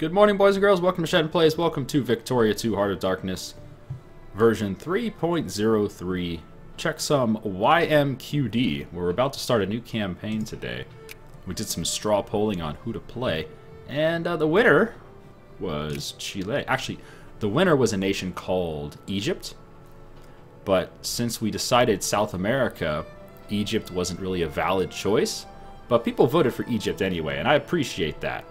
Good morning, boys and girls. Welcome to Shen Plays. Welcome to Victoria 2 Heart of Darkness, version 3.03. Check some YMQD. We're about to start a new campaign today. We did some straw polling on who to play, and the winner was Chile. Actually, the winner was a nation called Egypt, but since we decided South America, Egypt wasn't really a valid choice, but people voted for Egypt anyway, and I appreciate that.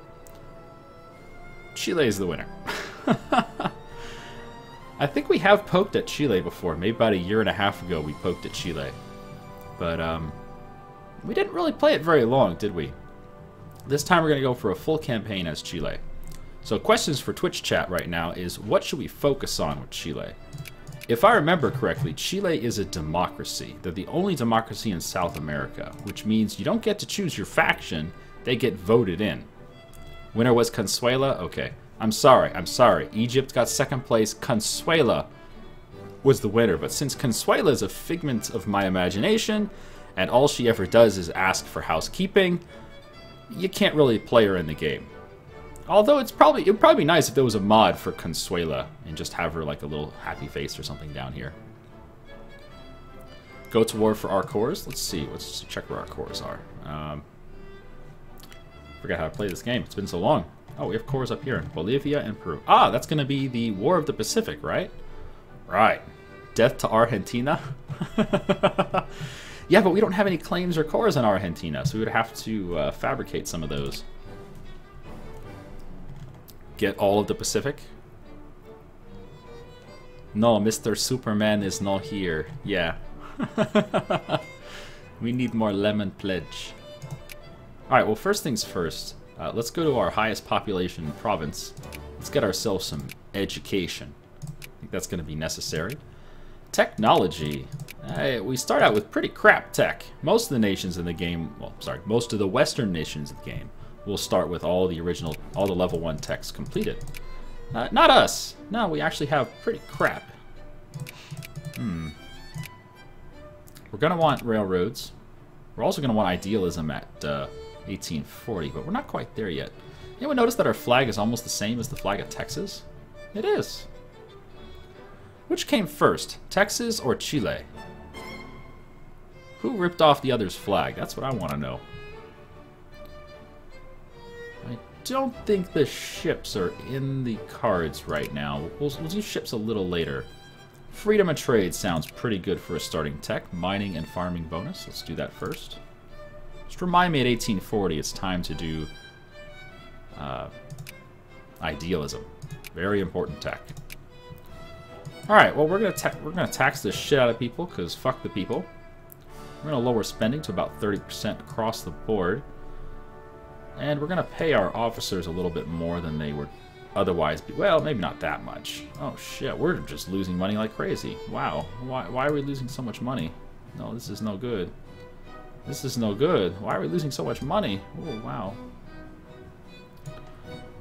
Chile is the winner. I think we have poked at Chile before. Maybe about a year and a half ago we poked at Chile. But we didn't really play it very long, did we? This time we're going to go for a full campaign as Chile. So questions for Twitch chat right now is, what should we focus on with Chile? If I remember correctly, Chile is a democracy. They're the only democracy in South America, which means you don't get to choose your faction, they get voted in. Winner was Consuela? Okay. I'm sorry. Egypt got second place. Consuela was the winner. But since Consuela is a figment of my imagination, and all she ever does is ask for housekeeping, you can't really play her in the game. Although it would probably be nice if there was a mod for Consuela and just have her like a little happy face or something down here. Go to war for our cores. Let's see. Let's check where our cores are. Forgot how to play this game. It's been so long. Oh, we have cores up here in Bolivia and Peru. Ah, that's going to be the War of the Pacific, right? Right. Death to Argentina? Yeah, but we don't have any claims or cores in Argentina, so we would have to fabricate some of those. Get all of the Pacific? No, Mr. Superman is not here. Yeah. We need more lemon pledge. Alright, well, first things first, let's go to our highest population province. Let's get ourselves some education. I think that's going to be necessary. Technology. We start out with pretty crap tech. Most of the nations in the game, well, sorry, most of the Western nations in the game will start with all the level 1 techs completed. Not us. No, we actually have pretty crap. We're going to want railroads. We're also going to want idealism at 1840, but we're not quite there yet. Anyone notice that our flag is almost the same as the flag of Texas? It is. Which came first, Texas or Chile? Who ripped off the other's flag? That's what I want to know. I don't think the ships are in the cards right now. We'll do ships a little later. Freedom of trade sounds pretty good for a starting tech. Mining and farming bonus. Let's do that first. Just remind me at 1840 it's time to do idealism. Very important tech. Alright, well we're gonna tax the shit out of people, because fuck the people. We're gonna lower spending to about 30% across the board. And we're gonna pay our officers a little bit more than they would otherwise be. Well, maybe not that much. Oh shit, we're just losing money like crazy. Wow. Why are we losing so much money? No, this is no good. This is no good. Why are we losing so much money? Oh, wow.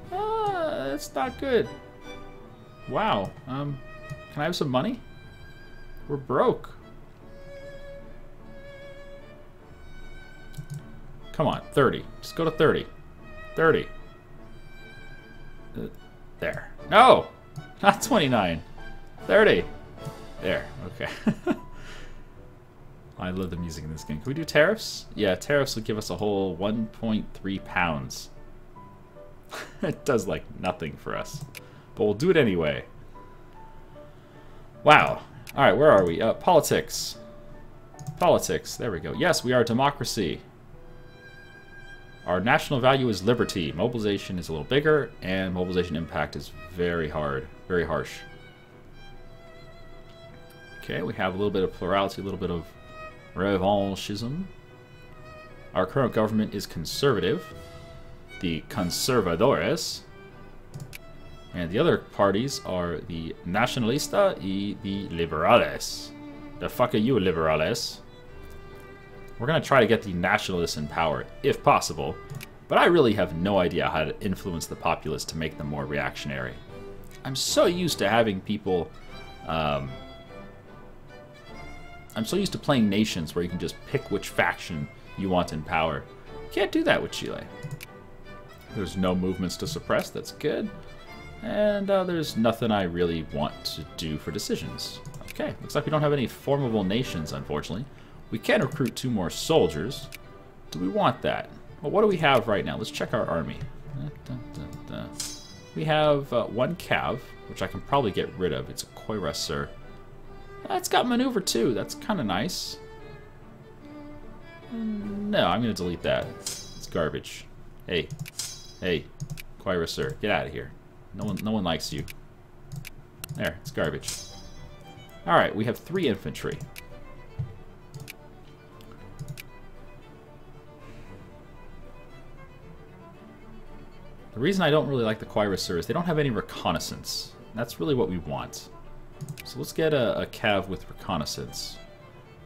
That's not good. Wow. Can I have some money? We're broke. Come on, 30. Just go to 30. 30. There. No! Not 29. 30. There. Okay. I love the music in this game. Can we do tariffs? Yeah, tariffs would give us a whole 1.3 pounds. It does, like, nothing for us. But we'll do it anyway. Wow. Alright, where are we? Politics. Politics. There we go. Yes, we are a democracy. Our national value is liberty. Mobilization is a little bigger, and mobilization impact is very hard. Very harsh. Okay, we have a little bit of plurality, a little bit of revanchism. Our current government is conservative, the conservadores, and the other parties are the nacionalista y the liberales. The fuck are you, liberales? We're gonna try to get the nationalists in power, if possible, but I really have no idea how to influence the populace to make them more reactionary. I'm so used to having people I'm so used to playing nations where you can just pick which faction you want in power. Can't do that with Chile. There's no movements to suppress. That's good. And there's nothing I really want to do for decisions. Okay, looks like we don't have any formable nations, unfortunately. We can recruit 2 more soldiers. Do we want that? Well, what do we have right now? Let's check our army. We have 1 cav, which I can probably get rid of. It's a shenryyr. It's got maneuver too. That's kind of nice. No, I'm going to delete that. It's garbage. Hey, shenryyr, get out of here. No one likes you. There, it's garbage. All right, we have 3 infantry. The reason I don't really like the shenryyr is they don't have any reconnaissance. That's really what we want. So let's get a cav with reconnaissance.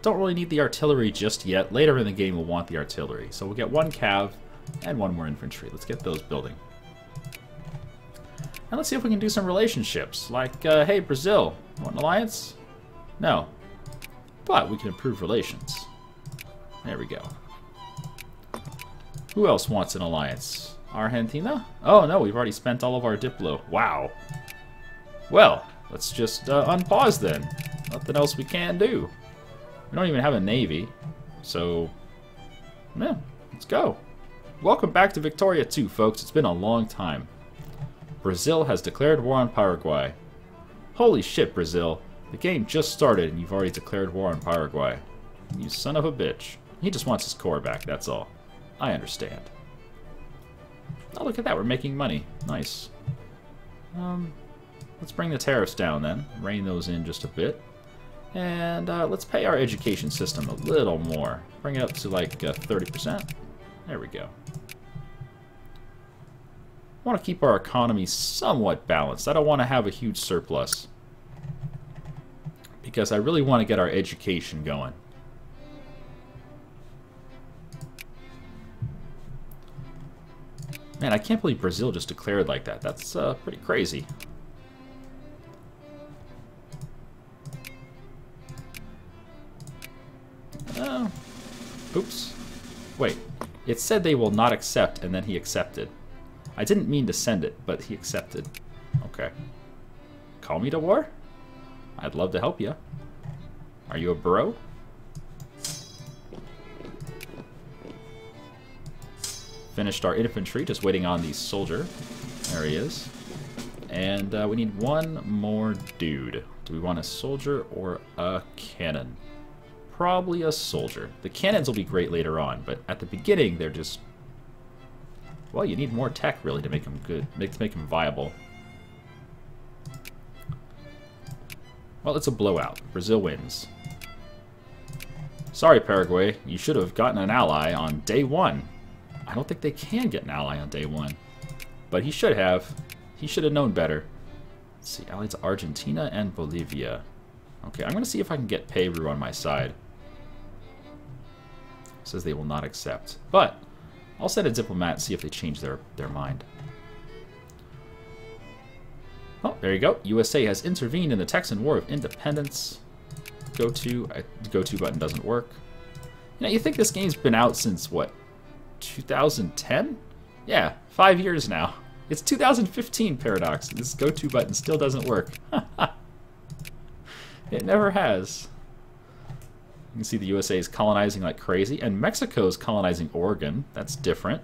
Don't really need the artillery just yet. Later in the game we'll want the artillery. So we'll get 1 cav and 1 more infantry. Let's get those building. And let's see if we can do some relationships. Like, hey, Brazil, want an alliance? No. But we can improve relations. There we go. Who else wants an alliance? Argentina? Oh, no, we've already spent all of our Diplo. Wow. Well, let's just unpause then. Nothing else we can do. We don't even have a navy. So, yeah, let's go. Welcome back to Victoria 2, folks. It's been a long time. Brazil has declared war on Paraguay. Holy shit, Brazil. The game just started and you've already declared war on Paraguay. You son of a bitch. He just wants his core back, that's all. I understand. Oh, look at that, we're making money. Nice. Let's bring the tariffs down then. Rein those in just a bit. And let's pay our education system a little more. Bring it up to like 30%. There we go. I want to keep our economy somewhat balanced. I don't want to have a huge surplus. Because I really want to get our education going. Man, I can't believe Brazil just declared like that. That's pretty crazy. Oops. Wait. It said they will not accept, and then he accepted. I didn't mean to send it, but he accepted. Okay. Call me to war? I'd love to help you. Are you a bro? Finished our infantry, just waiting on the soldier. There he is. And we need 1 more dude. Do we want a soldier or a cannon? Probably a soldier. The cannons will be great later on, but at the beginning they're just... Well, you need more tech really to make them good, to make them viable. Well, it's a blowout. Brazil wins. Sorry, Paraguay. You should have gotten an ally on day 1. I don't think they can get an ally on day 1. But he should have. He should have known better. Let's see, allied to Argentina and Bolivia. Okay, I'm going to see if I can get Peru on my side. It says they will not accept. But I'll send a diplomat and see if they change their mind. Oh, there you go. USA has intervened in the Texan War of Independence. Go to button doesn't work. You know, you think this game's been out since, what, 2010? Yeah, 5 years now. It's 2015, Paradox. This go-to button still doesn't work. It never has. You can see the USA is colonizing like crazy, and Mexico's colonizing Oregon. That's different.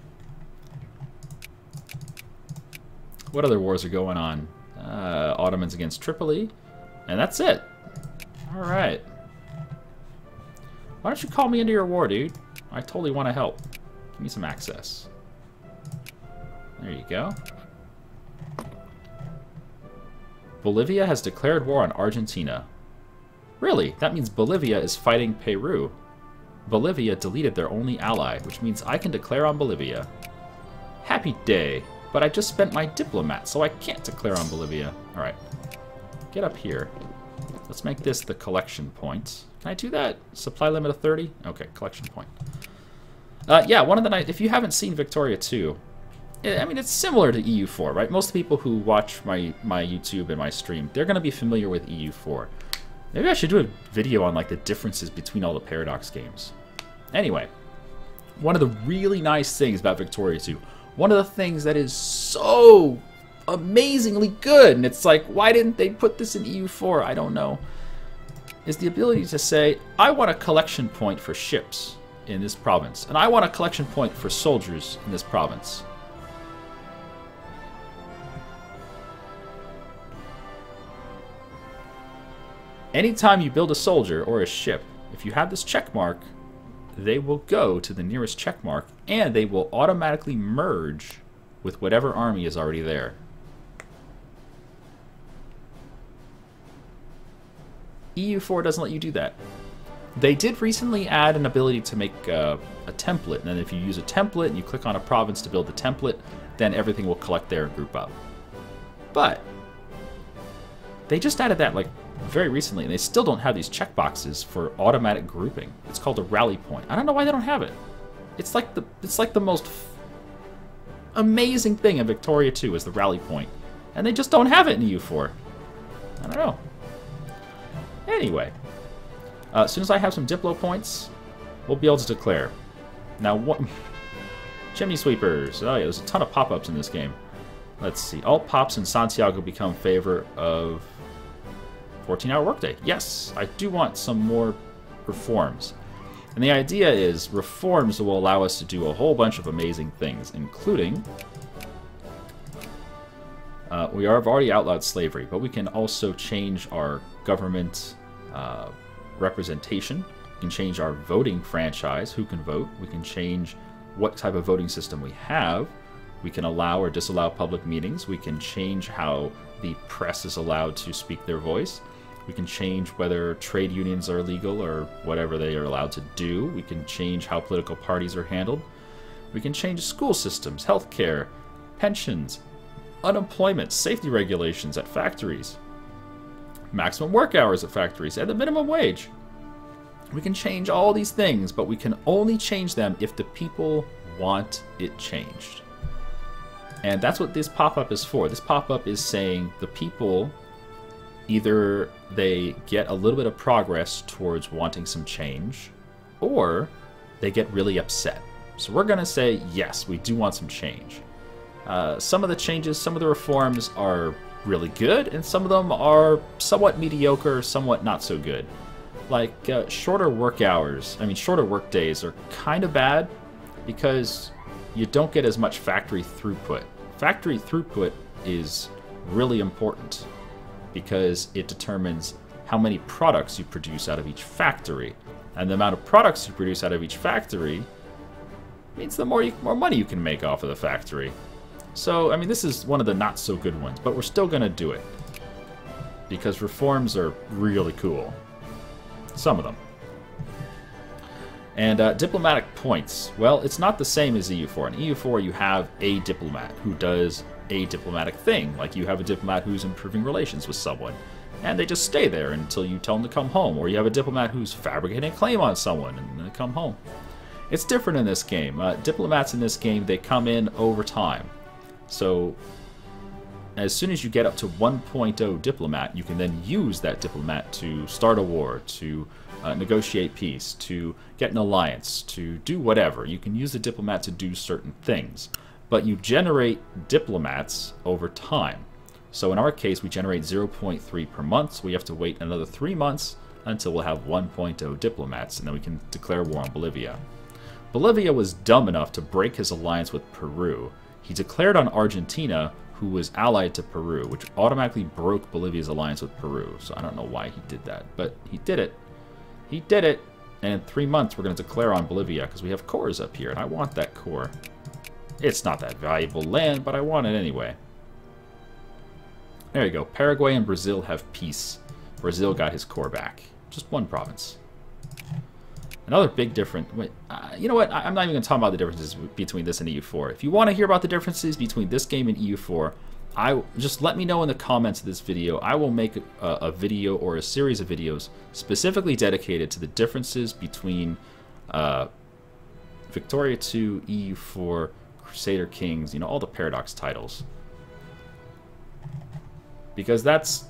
What other wars are going on? Ottomans against Tripoli, and that's it. All right. Why don't you call me into your war, dude? I totally want to help. Give me some access. There you go. Bolivia has declared war on Argentina. Really? That means Bolivia is fighting Peru. Bolivia deleted their only ally, which means I can declare on Bolivia. Happy day. But I just spent my diplomat, so I can't declare on Bolivia. Alright. Get up here. Let's make this the collection point. Can I do that? Supply limit of 30? Okay, collection point. Yeah, one of the nights, if you haven't seen Victoria 2, I mean, it's similar to EU4, right? Most people who watch my YouTube and my stream, they're going to be familiar with EU4. Maybe I should do a video on, like, the differences between all the Paradox games. Anyway, one of the really nice things about Victoria 2, One of the things that is so amazingly good, and it's like, why didn't they put this in EU4? I don't know. Is the ability to say, I want a collection point for ships in this province, and I want a collection point for soldiers in this province. Anytime you build a soldier or a ship, if you have this check mark, they will go to the nearest check mark, and they will automatically merge with whatever army is already there. EU4 doesn't let you do that. They did recently add an ability to make a template, and then if you use a template and you click on a province to build the template, then everything will collect there and group up. But they just added that like very recently, and they still don't have these checkboxes for automatic grouping. It's called a rally point. I don't know why they don't have it. It's like the most amazing thing in Victoria 2 is the rally point, and they just don't have it in EU4. I don't know. Anyway, as soon as I have some Diplo points, we'll be able to declare. Now, what? Chimney sweepers. Oh yeah, there's a ton of pop-ups in this game. Let's see. All pops in Santiago become favor of 14-hour workday. Yes, I do want some more reforms. And the idea is reforms will allow us to do a whole bunch of amazing things, including we have already outlawed slavery, but we can also change our government representation. We can change our voting franchise, who can vote. We can change what type of voting system we have. We can allow or disallow public meetings. We can change how the press is allowed to speak their voice. We can change whether trade unions are legal or whatever they are allowed to do. We can change how political parties are handled. We can change school systems, healthcare, pensions, unemployment, safety regulations at factories, maximum work hours at factories, and the minimum wage. We can change all these things, but we can only change them if the people want it changed. And that's what this pop-up is for. This pop-up is saying the people, either they get a little bit of progress towards wanting some change, or they get really upset. So we're going to say, yes, we do want some change. Some of the changes, some of the reforms are really good, and some of them are somewhat mediocre, somewhat not so good. Like shorter work hours, shorter work days are kind of bad because you don't get as much factory throughput. Factory throughput is really important because it determines how many products you produce out of each factory. And the amount of products you produce out of each factory means the more money you can make off of the factory. So, this is one of the not so good ones, but we're still going to do it because reforms are really cool. Some of them. And diplomatic points. Well, it's not the same as EU4. In EU4, you have a diplomat who does a diplomatic thing. Like you have a diplomat who's improving relations with someone, and they just stay there until you tell them to come home. Or you have a diplomat who's fabricating a claim on someone, and they come home. It's different in this game. Diplomats in this game, they come in over time. So as soon as you get up to 1.0 diplomat, you can then use that diplomat to start a war, to negotiate peace, to get an alliance, to do whatever. You can use the diplomat to do certain things, but you generate diplomats over time. So in our case, we generate 0.3 per month, so we have to wait another 3 months until we'll have 1.0 diplomats, and then we can declare war on Bolivia. Bolivia was dumb enough to break his alliance with Peru. He declared on Argentina, who was allied to Peru, which automatically broke Bolivia's alliance with Peru. So I don't know why he did that, but he did it. He did it, and in 3 months we're going to declare on Bolivia, because we have cores up here, and I want that core. It's not that valuable land, but I want it anyway. There you go. Paraguay and Brazil have peace. Brazil got his core back. Just one province. Another big difference. You know what? I'm not even going to talk about the differences between this and EU4. If you want to hear about the differences between this game and EU4, just let me know in the comments of this video. I will make a video or a series of videos specifically dedicated to the differences between Victoria 2, EU4, Crusader Kings, all the Paradox titles. Because that's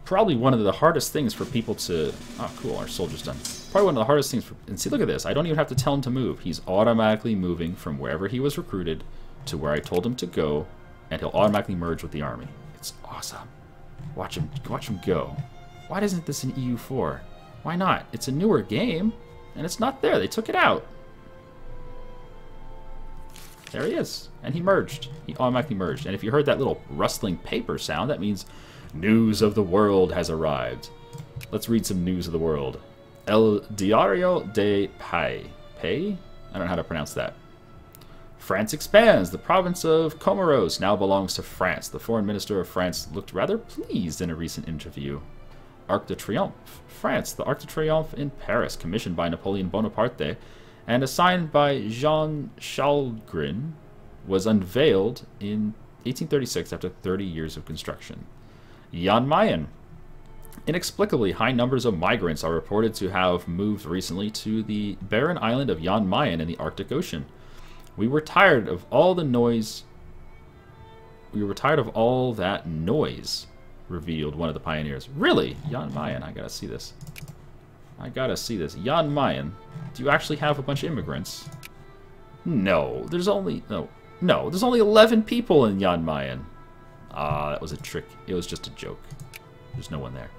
probably one of the hardest things for people to... Oh, cool, our soldier's done. Probably one of the hardest things for... And see, look at this. I don't even have to tell him to move. He's automatically moving from wherever he was recruited to where I told him to go, and he'll automatically merge with the army. It's awesome. Watch him go. Why isn't this in EU4? Why not? It's a newer game, and it's not there. They took it out. There he is, and he merged. He automatically merged. And if you heard that little rustling paper sound, that means news of the world has arrived. Let's read some news of the world. El Diario de Pay. Pay? I don't know how to pronounce that. France expands. The province of Comoros now belongs to France. The foreign minister of France looked rather pleased in a recent interview. Arc de Triomphe. France. The Arc de Triomphe in Paris, commissioned by Napoleon Bonaparte and assigned by Jean Chalgrin, was unveiled in 1836 after 30 years of construction. Jan Mayen. Inexplicably, high numbers of migrants are reported to have moved recently to the barren island of Jan Mayen in the Arctic Ocean. We were tired of all the noise. We were tired of all that noise, revealed one of the pioneers. Really? Jan Mayen, I gotta see this. I gotta see this. Jan Mayen, do you actually have a bunch of immigrants? No, there's only... No, there's only 11 people in Jan Mayen. Ah, that was a trick. It was just a joke. There's no one there.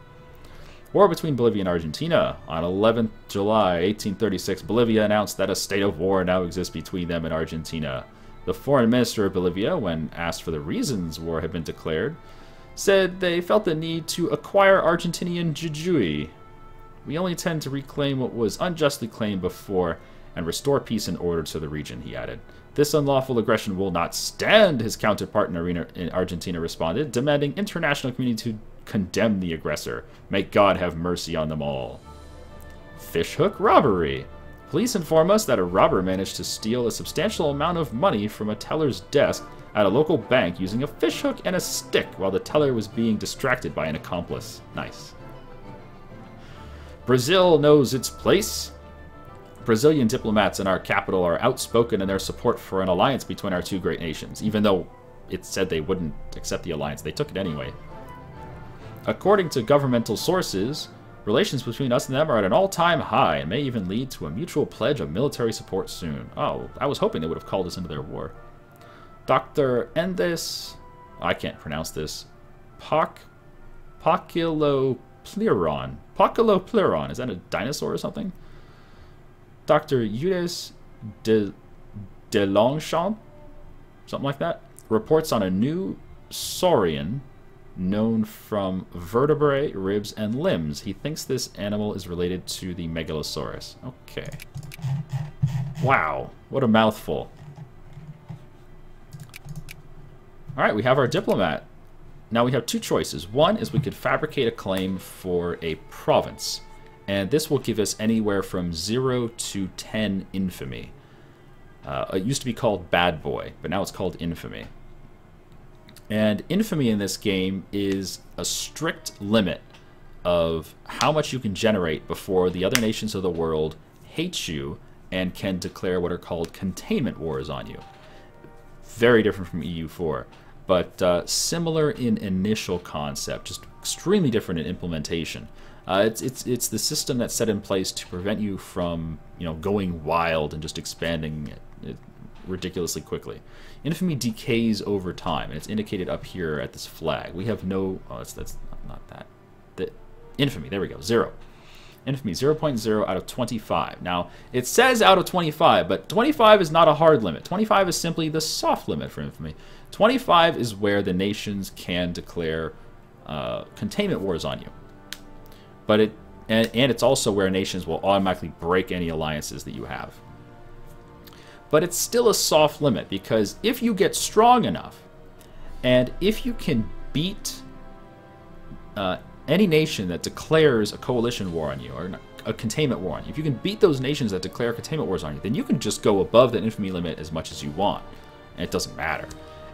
War between Bolivia and Argentina. On 11th July 1836, Bolivia announced that a state of war now exists between them and Argentina. The foreign minister of Bolivia, when asked for the reasons war had been declared, said they felt the need to acquire Argentinian Jujuy. We only intend to reclaim what was unjustly claimed before and restore peace and order to the region, he added. This unlawful aggression will not stand, his counterpart in Argentina responded, demanding international community to condemn the aggressor. May God have mercy on them all. Fishhook Robbery. Police inform us that a robber managed to steal a substantial amount of money from a teller's desk at a local bank using a fishhook and a stick while the teller was being distracted by an accomplice. Nice. Brazil knows its place. Brazilian diplomats in our capital are outspoken in their support for an alliance between our two great nations. Even though it said they wouldn't accept the alliance, they took it anyway. According to governmental sources, relations between us and them are at an all-time high and may even lead to a mutual pledge of military support soon. Oh, I was hoping they would have called us into their war. Dr. Endes, I can't pronounce this, Pocilopleron. Pocilopleron, is that a dinosaur or something? Dr. Eudes de Longchamp, something like that, reports on a new saurian known from vertebrae, ribs, and limbs. He thinks this animal is related to the Megalosaurus. Okay. Wow, what a mouthful. Alright, we have our diplomat. Now we have two choices. One is we could fabricate a claim for a province, and this will give us anywhere from 0 to 10 infamy. It used to be called Bad Boy, but now it's called Infamy. And infamy in this game is a strict limit of how much you can generate before the other nations of the world hate you and can declare what are called containment wars on you. Very different from EU4, but similar in initial concept, just extremely different in implementation. It's the system that's set in place to prevent you from, going wild and just expanding it ridiculously quickly. Infamy decays over time, and it's indicated up here at this flag. We have no... Oh, that's not that. The infamy, there we go, 0. Infamy, 0.0 out of 25. Now, it says out of 25, but 25 is not a hard limit. 25 is simply the soft limit for infamy. 25 is where the nations can declare containment wars on you. But and it's also where nations will automatically break any alliances that you have. But it's still a soft limit, because if you get strong enough, and if you can beat any nation that declares a coalition war on you, or a containment war on you, if you can beat those nations that declare containment wars on you, then you can just go above the infamy limit as much as you want, and it doesn't matter.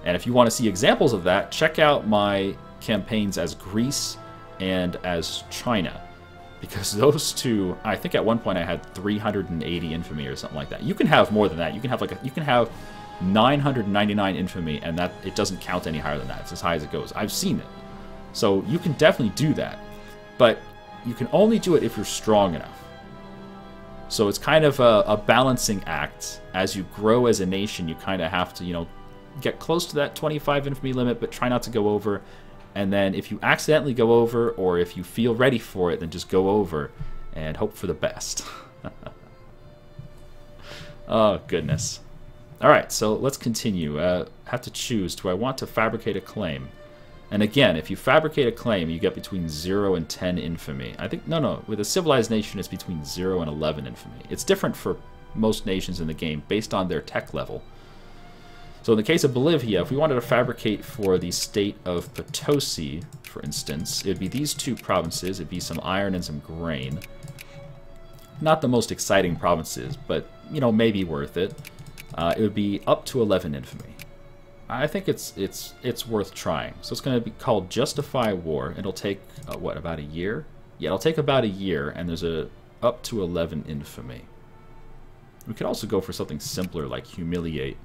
And if you want to see examples of that, check out my campaigns as Greece and as China. Because those two, I think at one point I had 380 infamy or something like that. You can have more than that. You can have 999 infamy, and that it doesn't count any higher than that. It's as high as it goes. I've seen it. So you can definitely do that. But you can only do it if you're strong enough. So it's kind of a balancing act. As you grow as a nation, you kind of have to, get close to that 25 infamy limit, but try not to go over. And then if you accidentally go over, or if you feel ready for it, then just go over and hope for the best. Oh, goodness. Alright, so let's continue. Have to choose. Do I want to fabricate a claim? And again, if you fabricate a claim, you get between 0 and 10 infamy. I think, no, with a civilized nation, it's between 0 and 11 infamy. It's different for most nations in the game based on their tech level. So in the case of Bolivia, if we wanted to fabricate for the state of Potosi, for instance, it would be these two provinces. It would be some iron and some grain. Not the most exciting provinces, but, you know, maybe worth it. It would be up to 11 infamy. I think it's worth trying. So it's going to be called Justify War. It'll take, what, about a year? Yeah, it'll take about a year, and there's a up to 11 infamy. We could also go for something simpler like Humiliate,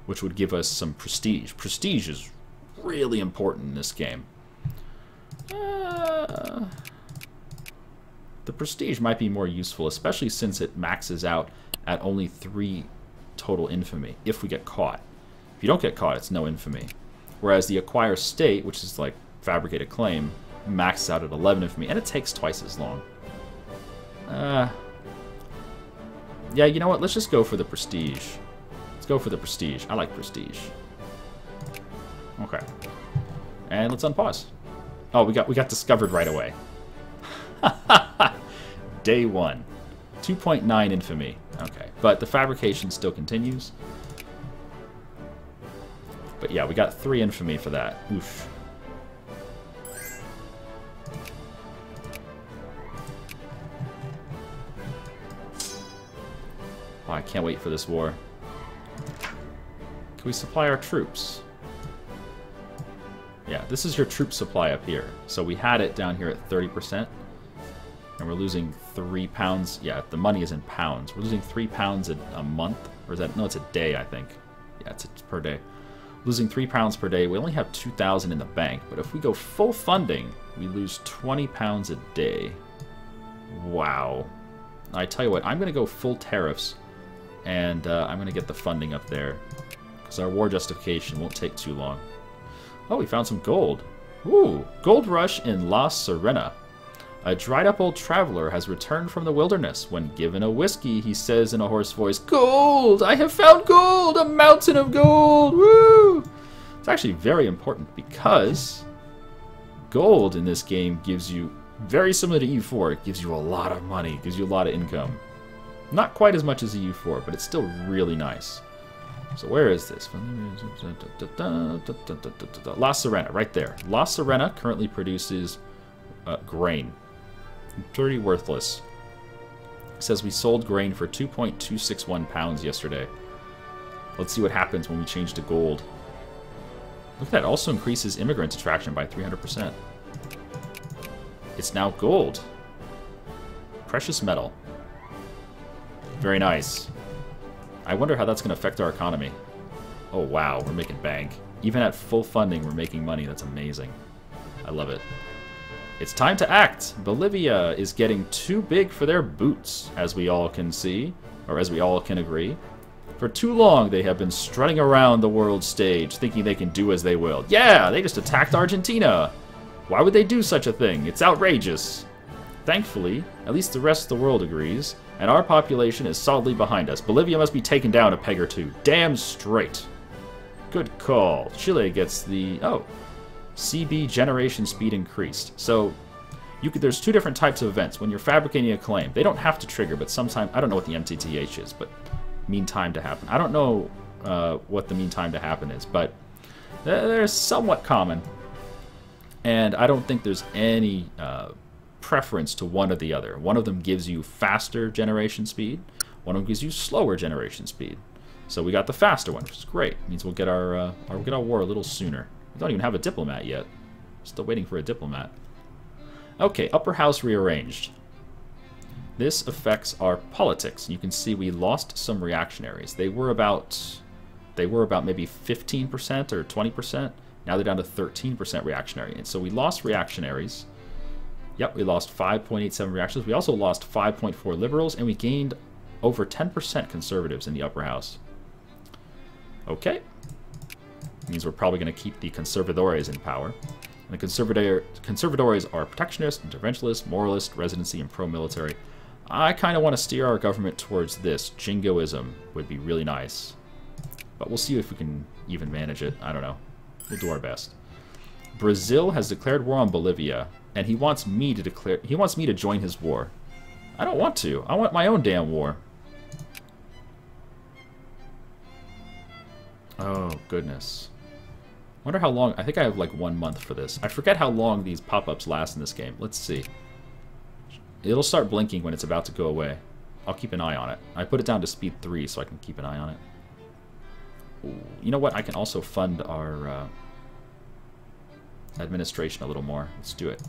which would give us some prestige. Prestige is really important in this game. The prestige might be more useful, especially since it maxes out at only 3 total infamy, if we get caught. If you don't get caught, it's no infamy. Whereas the Acquire State, which is like Fabricate a Claim, maxes out at 11 infamy, and it takes twice as long. Yeah, you know what? Let's just go for the prestige. Let's go for the prestige. I like prestige. Okay. And let's unpause. Oh, we got discovered right away. Day 1. 2.9 infamy. Okay. But the fabrication still continues. But yeah, we got 3 infamy for that. Oof. Oh, I can't wait for this war. Can we supply our troops? Yeah, this is your troop supply up here. So we had it down here at 30%. And we're losing 3 pounds. Yeah, the money is in pounds. We're losing 3 pounds a month. Or is that? No, it's a day, I think. Yeah, it's per day. Losing 3 pounds per day. We only have 2,000 in the bank. But if we go full funding, we lose 20 pounds a day. Wow. I tell you what, I'm going to go full tariffs. And I'm going to get the funding up there. Because our war justification won't take too long. Oh, we found some gold. Ooh, gold rush in La Serena. A dried-up old traveler has returned from the wilderness. When given a whiskey, he says in a hoarse voice, "Gold! I have found gold! A mountain of gold! Woo!" It's actually very important because gold in this game gives you, very similar to EU4, it gives you a lot of money, gives you a lot of income. Not quite as much as EU4, but it's still really nice. So where is this? La Serena, right there. La Serena currently produces grain. Pretty worthless. It says we sold grain for 2.261 pounds yesterday. Let's see what happens when we change to gold. Look at that, also increases immigrant attraction by 300%. It's now gold. Precious metal. Very nice. I wonder how that's going to affect our economy. Oh wow, we're making bank. Even at full funding, we're making money. That's amazing. I love it. It's time to act. Bolivia is getting too big for their boots, as we all can see, or as we all can agree. For too long, they have been strutting around the world stage, thinking they can do as they will. Yeah, they just attacked Argentina. Why would they do such a thing? It's outrageous. Thankfully, at least the rest of the world agrees, and our population is solidly behind us. Bolivia must be taken down a peg or two. Damn straight. Good call. Chile gets the... oh. CB generation speed increased. So there's 2 different types of events. When you're fabricating a claim, they don't have to trigger, but sometimes, I don't know what the MTTH is, but mean time to happen. I don't know what the mean time to happen is, but they're somewhat common. And I don't think there's any preference to one or the other. One of them gives you faster generation speed. One of them gives you slower generation speed. So we got the faster one, which is great. It means we'll get our war a little sooner. We don't even have a diplomat yet. Still waiting for a diplomat. Okay, upper house rearranged. This affects our politics. You can see we lost some reactionaries. They were about maybe 15% or 20%. Now they're down to 13% reactionary. And so we lost reactionaries. Yep, we lost 5.87 reactionaries. We also lost 5.4 liberals, and we gained over 10% conservatives in the upper house. Okay. It means we're probably going to keep the conservadores in power. And the conservadores are protectionist, interventionist, moralist, residency, and pro-military. I kind of want to steer our government towards this. Jingoism would be really nice. But we'll see if we can even manage it. I don't know. We'll do our best. Brazil has declared war on Bolivia, and he wants me to join his war. I don't want to. I want my own damn war. Oh, goodness. Wonder how long... I think I have like 1 month for this. I forget how long these pop-ups last in this game. Let's see. It'll start blinking when it's about to go away. I'll keep an eye on it. I put it down to speed 3 so I can keep an eye on it. Ooh. You know what? I can also fund our administration a little more. Let's do it.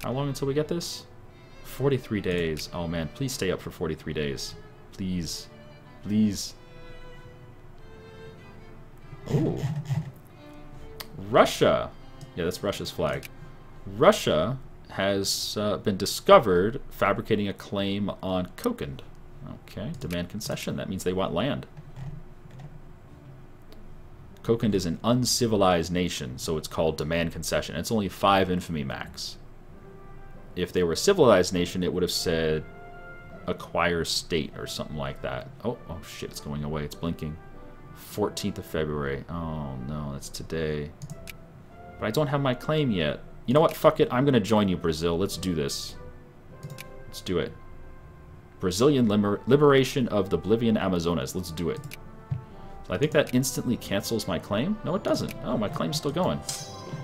How long until we get this? 43 days. Oh man, please stay up for 43 days. Please. Please. Ooh. Russia. Yeah, that's Russia's flag. Russia has been discovered fabricating a claim on Kokand. Okay, demand concession. That means they want land. Kokand is an uncivilized nation, so it's called demand concession. It's only 5 infamy max. If they were a civilized nation, it would have said acquire state or something like that. Oh shit, it's going away. It's blinking. 14th of February. Oh no, that's today. But I don't have my claim yet. You know what? Fuck it. I'm going to join you, Brazil. Let's do this. Let's do it. Brazilian liberation of the Bolivian Amazonas. Let's do it. So I think that instantly cancels my claim. No, it doesn't. Oh, my claim's still going.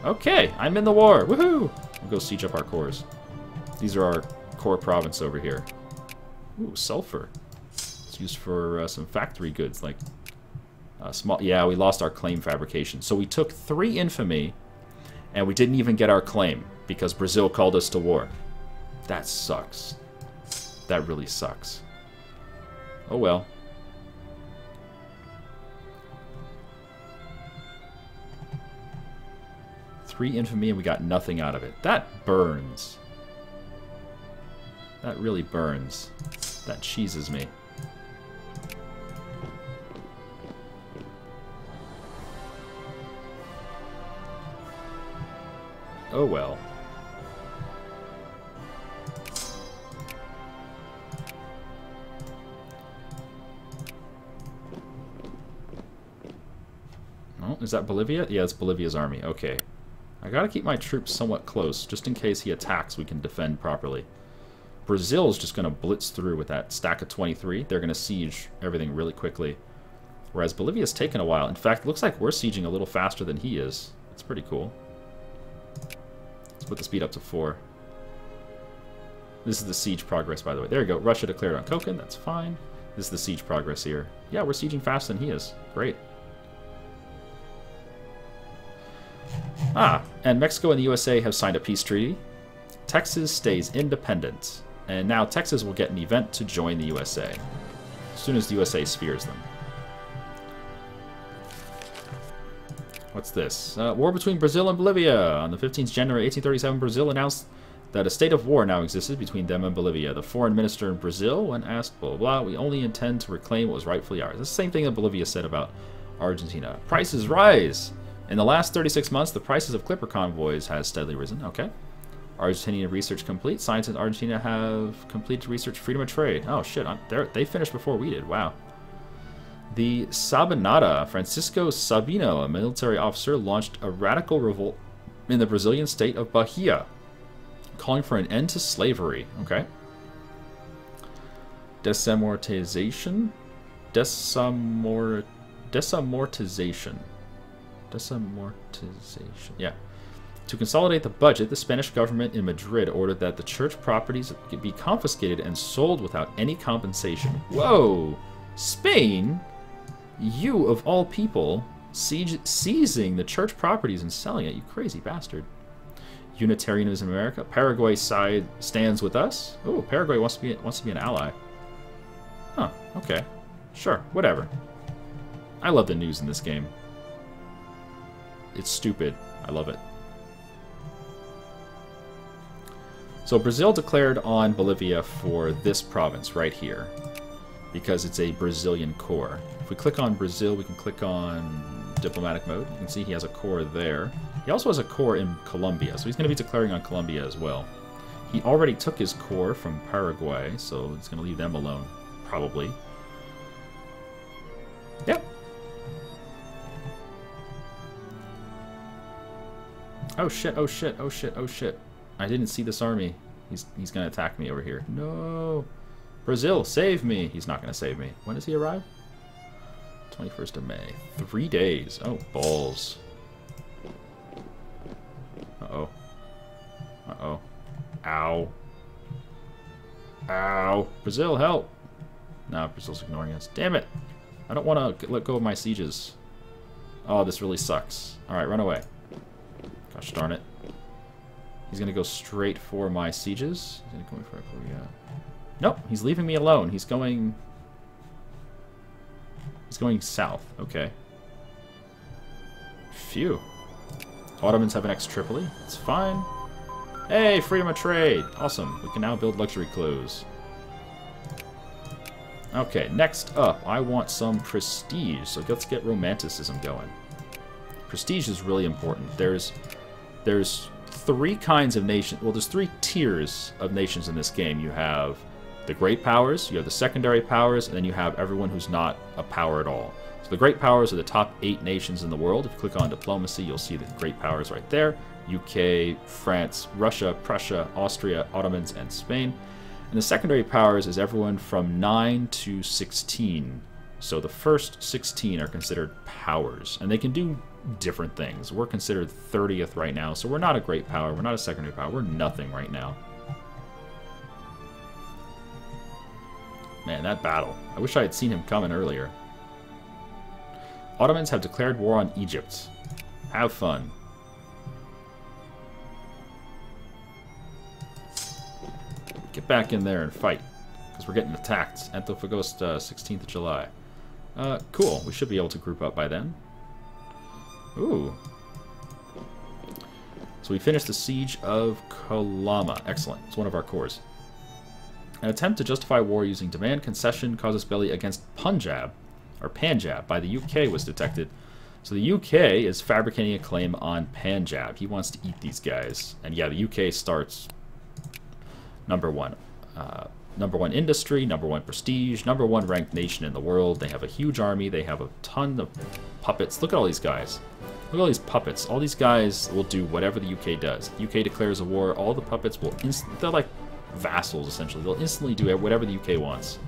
Okay, I'm in the war. Woohoo! We'll go siege up our cores. These are our core province over here. Ooh, sulfur. It's used for some factory goods, like small. Yeah, we lost our claim fabrication. So we took 3 infamy, and we didn't even get our claim because Brazil called us to war. That sucks. That really sucks. Oh well. Three infamy and we got nothing out of it. That burns. That really burns. That cheeses me. Oh well. Oh, is that Bolivia? Yeah, it's Bolivia's army. Okay. I gotta keep my troops somewhat close, just in case he attacks we can defend properly. Brazil's just gonna blitz through with that stack of 23. They're gonna siege everything really quickly. Whereas Bolivia's taken a while. In fact, it looks like we're sieging a little faster than he is. It's pretty cool. Let's put the speed up to 4. This is the siege progress, by the way. There you go. Russia declared on Kokand. That's fine. This is the siege progress here. Yeah, we're sieging faster than he is. Great. Ah, and Mexico and the USA have signed a peace treaty. Texas stays independent. And now Texas will get an event to join the USA. As soon as the USA spheres them. What's this? War between Brazil and Bolivia. On the 15th January 1837, Brazil announced that a state of war now existed between them and Bolivia. The foreign minister in Brazil, when asked, blah, blah, blah, we only intend to reclaim what was rightfully ours. It's the same thing that Bolivia said about Argentina. Prices rise! In the last 36 months, the prices of clipper convoys has steadily risen. Okay. Argentinian research complete. Scientists in Argentina have completed research freedom of trade. Oh, shit. They finished before we did. Wow. The Sabinada, Francisco Sabino, a military officer, launched a radical revolt in the Brazilian state of Bahia, calling for an end to slavery. Okay. Desamortization? Desamortization. Yeah. To consolidate the budget, the Spanish government in Madrid ordered that the church properties be confiscated and sold without any compensation. Whoa! Spain? You, of all people, seizing the church properties and selling it, you crazy bastard. Unitarianism in America. Paraguay side stands with us. Oh, Paraguay wants to be an ally. Huh, okay. Sure, whatever. I love the news in this game. It's stupid. I love it. So Brazil declared on Bolivia for this province right here. because it's a Brazilian core. If we click on Brazil, we can click on diplomatic mode. You can see he has a core there. He also has a core in Colombia, so he's going to be declaring on Colombia as well. He already took his core from Paraguay, so he's going to leave them alone, probably. Yep. Oh shit, oh shit, oh shit, oh shit. I didn't see this army. He's going to attack me over here. No! Brazil, save me! He's not going to save me. When does he arrive? 21st of May. 3 days. Oh, balls. Uh-oh. Uh-oh. Ow. Ow. Brazil, help! No, Brazil's ignoring us. Damn it! I don't want to let go of my sieges. Oh, this really sucks. Alright, run away. Gosh darn it. He's going to go straight for my sieges. He's going to go for Korea. Nope, he's leaving me alone. He's going south. Okay. Phew. Ottomans have annexed Tripoli. It's fine. Hey, freedom of trade. Awesome. We can now build luxury clothes. Okay, next up, I want some prestige. So let's get romanticism going. Prestige is really important. There's 3 kinds of nations. Well, there's 3 tiers of nations in this game. You have the great powers, you have the secondary powers, and then you have everyone who's not a power at all. So the great powers are the top 8 nations in the world. If you click on diplomacy, you'll see the great powers right there. UK, France, Russia, Prussia, Austria, Ottomans, and Spain. And the secondary powers is everyone from 9 to 16. So the first 16 are considered powers, and they can do different things. We're considered 30th right now, so we're not a great power, we're not a secondary power, we're nothing right now. Man, that battle. I wish I had seen him coming earlier. Ottomans have declared war on Egypt. Have fun. Get back in there and fight, because we're getting attacked. Antofagasta, 16th of July. Cool. We should be able to group up by then. Ooh. So we finished the siege of Kalama. Excellent. It's one of our cores. An attempt to justify war using demand concession casus belli against Punjab, or Panjab, by the UK was detected. So the UK is fabricating a claim on Panjab. He wants to eat these guys. And yeah, the UK starts number 1. Number 1 industry, number 1 prestige, number 1 ranked nation in the world. They have a huge army. They have a ton of puppets. Look at all these guys. Look at all these puppets. All these guys will do whatever the UK does. The UK declares a war. All the puppets will they're like vassals, essentially. They'll instantly do whatever the UK wants.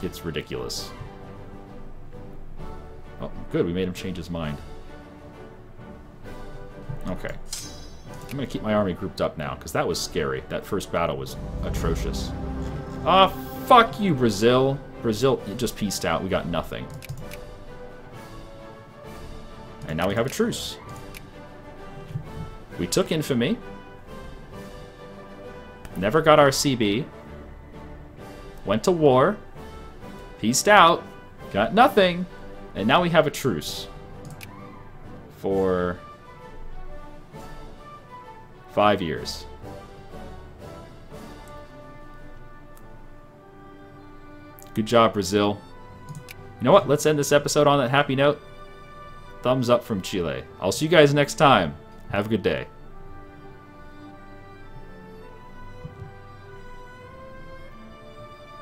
It's ridiculous. Oh, good. We made him change his mind. Okay. I'm going to keep my army grouped up now, because that was scary. That first battle was atrocious. Ah, fuck you, Brazil. Brazil just pieced out. We got nothing. And now we have a truce. We took infamy. Never got our CB. Went to war. Pieced out. Got nothing. And now we have a truce. For 5 years. Good job, Brazil. You know what? Let's end this episode on that happy note. Thumbs up from Chile. I'll see you guys next time. Have a good day.